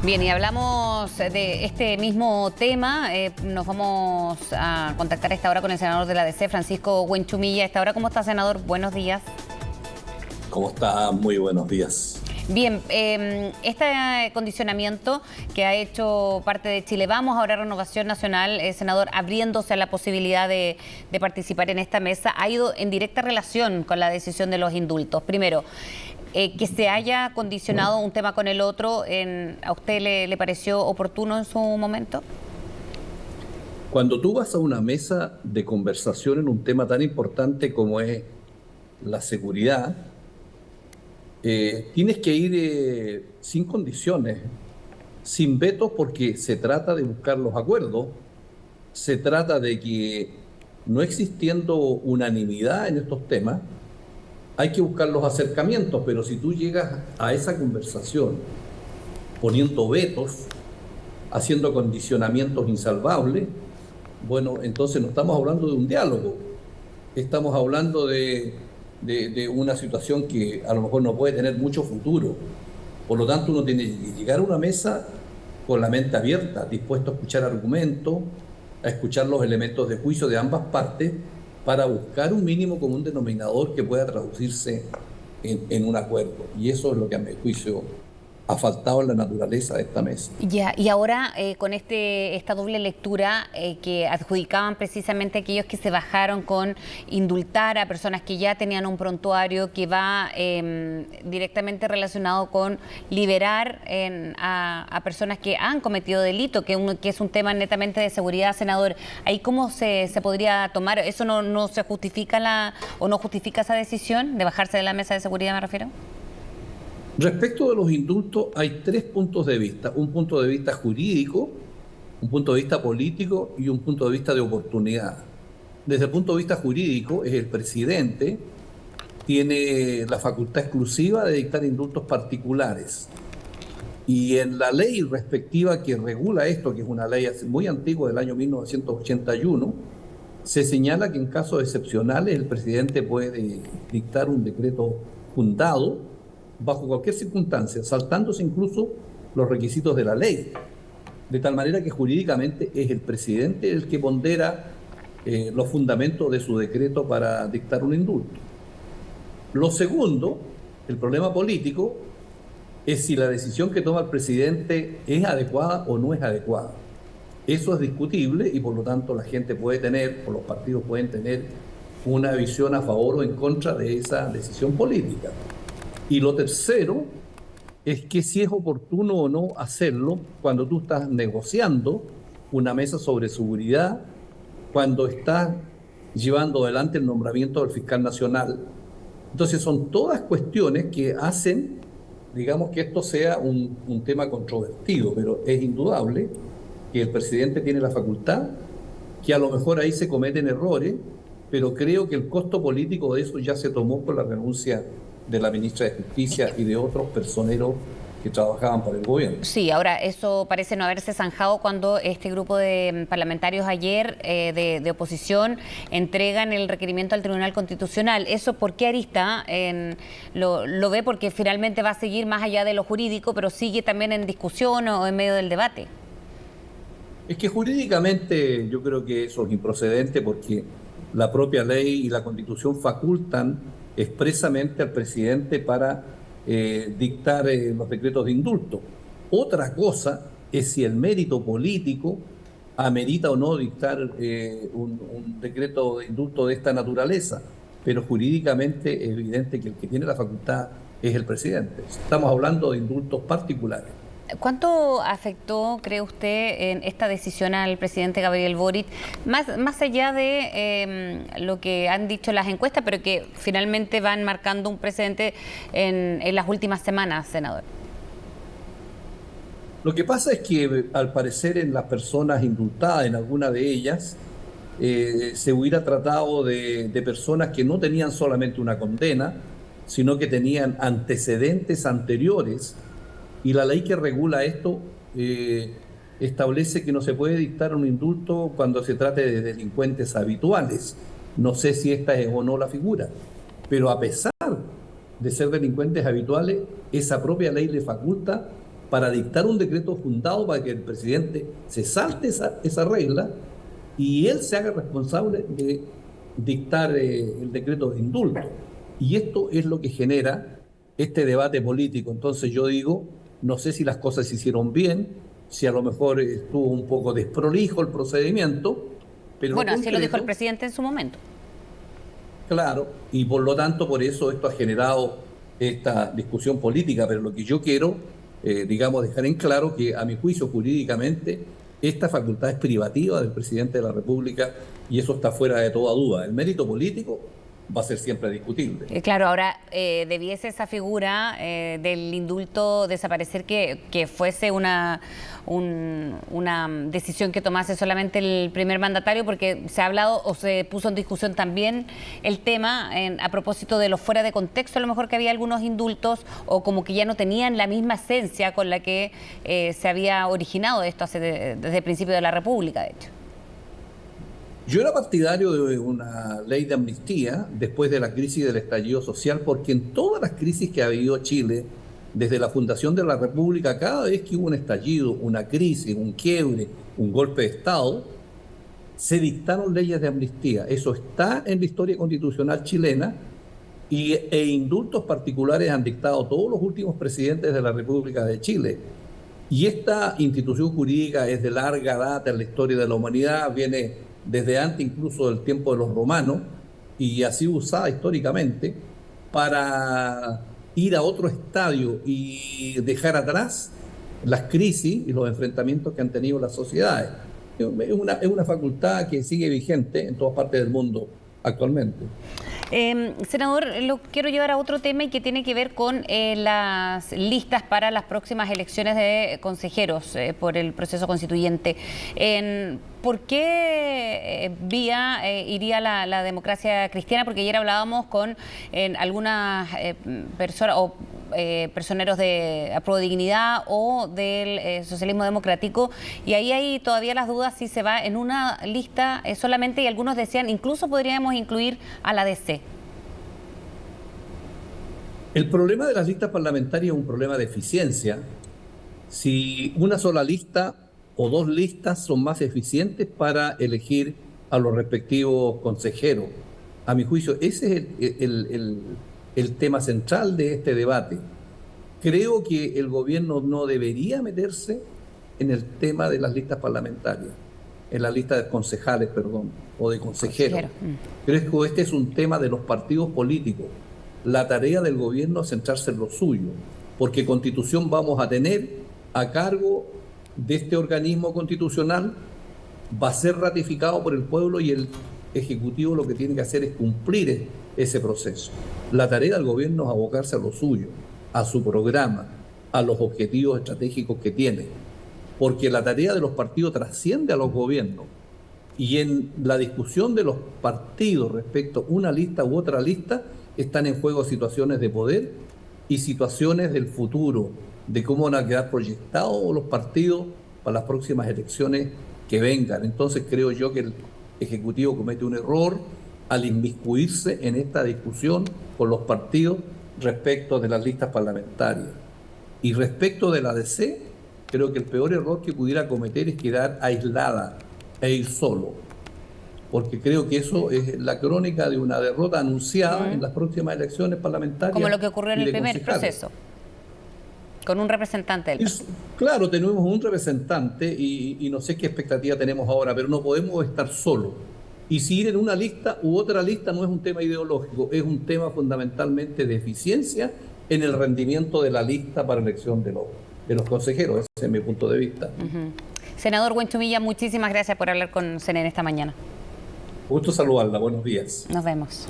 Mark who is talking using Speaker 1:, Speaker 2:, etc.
Speaker 1: Bien, y hablamos de este mismo tema. Nos vamos a contactar a esta hora con el senador de la DC, Francisco Huenchumilla. A esta hora, ¿cómo está, senador? Buenos días.
Speaker 2: ¿Cómo está? Muy buenos días.
Speaker 1: Bien, este condicionamiento que ha hecho parte de Chile Vamos, ahora Renovación Nacional, senador, abriéndose a la posibilidad de participar en esta mesa, ha ido en directa relación con la decisión de los indultos. Primero, que se haya condicionado un tema con el otro, ¿a usted le pareció oportuno en su momento?
Speaker 2: Cuando tú vas a una mesa de conversación en un tema tan importante como es la seguridad, tienes que ir sin condiciones, sin vetos, porque se trata de buscar los acuerdos, se trata de que no existiendo unanimidad en estos temas, hay que buscar los acercamientos, pero si tú llegas a esa conversación poniendo vetos, haciendo condicionamientos insalvables, bueno, entonces no estamos hablando de un diálogo, estamos hablando de una situación que a lo mejor no puede tener mucho futuro. Por lo tanto, uno tiene que llegar a una mesa con la mente abierta, dispuesto a escuchar argumentos, a escuchar los elementos de juicio de ambas partes, para buscar un mínimo común denominador que pueda traducirse en un acuerdo. Y eso es lo que a mi juicio ha faltado en la naturaleza de esta mesa.
Speaker 1: Ya, y ahora con esta doble lectura que adjudicaban precisamente aquellos que se bajaron con indultar a personas que ya tenían un prontuario, que va directamente relacionado con liberar a personas que han cometido delito, que es un tema netamente de seguridad, senador. ¿Ahí cómo se podría tomar? ¿Eso no se justifica o no justifica esa decisión de bajarse de la mesa de seguridad, me refiero?
Speaker 2: Respecto de los indultos, hay tres puntos de vista. Un punto de vista jurídico, un punto de vista político y un punto de vista de oportunidad. Desde el punto de vista jurídico, es el presidente, tiene la facultad exclusiva de dictar indultos particulares. Y en la ley respectiva que regula esto, que es una ley muy antigua del año 1981, se señala que en casos excepcionales el presidente puede dictar un decreto fundado bajo cualquier circunstancia, saltándose incluso los requisitos de la ley, de tal manera que jurídicamente es el presidente el que pondera los fundamentos de su decreto para dictar un indulto. Lo segundo, el problema político, es si la decisión que toma el presidente es adecuada o no es adecuada. Eso es discutible y por lo tanto la gente puede tener, o los partidos pueden tener, una visión a favor o en contra de esa decisión política. Y lo tercero es que si es oportuno o no hacerlo cuando tú estás negociando una mesa sobre seguridad, cuando estás llevando adelante el nombramiento del fiscal nacional. Entonces son todas cuestiones que hacen, digamos, que esto sea un tema controvertido, pero es indudable que el presidente tiene la facultad, que a lo mejor ahí se cometen errores, pero creo que el costo político de eso ya se tomó con la renuncia de la ministra de Justicia y de otros personeros que trabajaban para el gobierno.
Speaker 1: Sí, ahora eso parece no haberse zanjado cuando este grupo de parlamentarios ayer de oposición entregan el requerimiento al Tribunal Constitucional. ¿Eso por qué arista lo ve? Porque finalmente va a seguir más allá de lo jurídico, pero sigue también en discusión o en medio del debate.
Speaker 2: Es que jurídicamente yo creo que eso es improcedente porque la propia ley y la Constitución facultan expresamente al presidente para dictar los decretos de indulto. Otra cosa es si el mérito político amerita o no dictar un decreto de indulto de esta naturaleza, pero jurídicamente es evidente que el que tiene la facultad es el presidente. Estamos hablando de indultos particulares.
Speaker 1: ¿Cuánto afectó, cree usted, en esta decisión al presidente Gabriel Boric, más allá de lo que han dicho las encuestas, pero que finalmente van marcando un precedente en las últimas semanas, senador?
Speaker 2: Lo que pasa es que al parecer en las personas indultadas, en alguna de ellas, se hubiera tratado de personas que no tenían solamente una condena, sino que tenían antecedentes anteriores. Y la ley que regula esto establece que no se puede dictar un indulto cuando se trate de delincuentes habituales. No sé si esta es o no la figura, pero a pesar de ser delincuentes habituales, esa propia ley le faculta para dictar un decreto fundado para que el presidente se salte esa regla y él se haga responsable de dictar el decreto de indulto. Y esto es lo que genera este debate político. Entonces yo digo, no sé si las cosas se hicieron bien, si a lo mejor estuvo un poco desprolijo el procedimiento, pero
Speaker 1: bueno, así lo dijo el presidente en su momento.
Speaker 2: Claro, y por lo tanto, por eso esto ha generado esta discusión política, pero lo que yo quiero, digamos, dejar en claro que a mi juicio jurídicamente esta facultad es privativa del presidente de la República y eso está fuera de toda duda. El mérito político va a ser siempre discutible.
Speaker 1: Claro, ahora debiese esa figura del indulto desaparecer, que fuese una decisión que tomase solamente el primer mandatario, porque se ha hablado o se puso en discusión también el tema a propósito de los fuera de contexto, a lo mejor que había algunos indultos o como que ya no tenían la misma esencia con la que se había originado esto desde el principio de la República, de hecho.
Speaker 2: Yo era partidario de una ley de amnistía después de la crisis del estallido social, porque en todas las crisis que ha vivido Chile, desde la fundación de la República, cada vez que hubo un estallido, una crisis, un quiebre, un golpe de Estado, se dictaron leyes de amnistía. Eso está en la historia constitucional chilena e indultos particulares han dictado todos los últimos presidentes de la República de Chile. Y esta institución jurídica es de larga data en la historia de la humanidad, viene desde antes incluso del tiempo de los romanos, y ha sido usada históricamente para ir a otro estadio y dejar atrás las crisis y los enfrentamientos que han tenido las sociedades. Es una facultad que sigue vigente en todas partes del mundo actualmente.
Speaker 1: Senador, lo quiero llevar a otro tema y que tiene que ver con las listas para las próximas elecciones de consejeros por el proceso constituyente. ¿Por qué vía iría la democracia cristiana? Porque ayer hablábamos con algunas personas o personeros de Apruebo Dignidad o del socialismo democrático, y ahí hay todavía las dudas si se va en una lista solamente, y algunos decían incluso podríamos incluir a la DC.
Speaker 2: El problema de las listas parlamentarias es un problema de eficiencia. Si una sola lista o dos listas son más eficientes para elegir a los respectivos consejeros. A mi juicio, ese es el tema central de este debate. Creo que el gobierno no debería meterse en el tema de las listas parlamentarias, en la lista de concejales, perdón, o de consejeros. Creo que este es un tema de los partidos políticos. La tarea del gobierno es centrarse en lo suyo, porque constitución vamos a tener a cargo de este organismo constitucional, va a ser ratificado por el pueblo y el Ejecutivo lo que tiene que hacer es cumplir ese proceso. La tarea del gobierno es abocarse a lo suyo, a su programa, a los objetivos estratégicos que tiene, porque la tarea de los partidos trasciende a los gobiernos. Y en la discusión de los partidos respecto a una lista u otra lista, están en juego situaciones de poder y situaciones del futuro, de cómo van a quedar proyectados los partidos para las próximas elecciones que vengan. Entonces creo yo que el Ejecutivo comete un error al inmiscuirse en esta discusión con los partidos respecto de las listas parlamentarias. Y respecto de la DC, creo que el peor error que pudiera cometer es quedar aislada e ir solo, porque creo que eso es la crónica de una derrota anunciada en las próximas elecciones parlamentarias.
Speaker 1: Como lo que ocurrió en el primer proceso, con un representante del partido.
Speaker 2: Claro, tenemos un representante y no sé qué expectativa tenemos ahora, pero no podemos estar solos. Y si ir en una lista u otra lista no es un tema ideológico, es un tema fundamentalmente de eficiencia en el rendimiento de la lista para elección de los consejeros. Ese es mi punto de vista.
Speaker 1: Senador Huenchumilla, muchísimas gracias por hablar con CNN esta mañana.
Speaker 2: Gusto saludarla, buenos días.
Speaker 1: Nos vemos.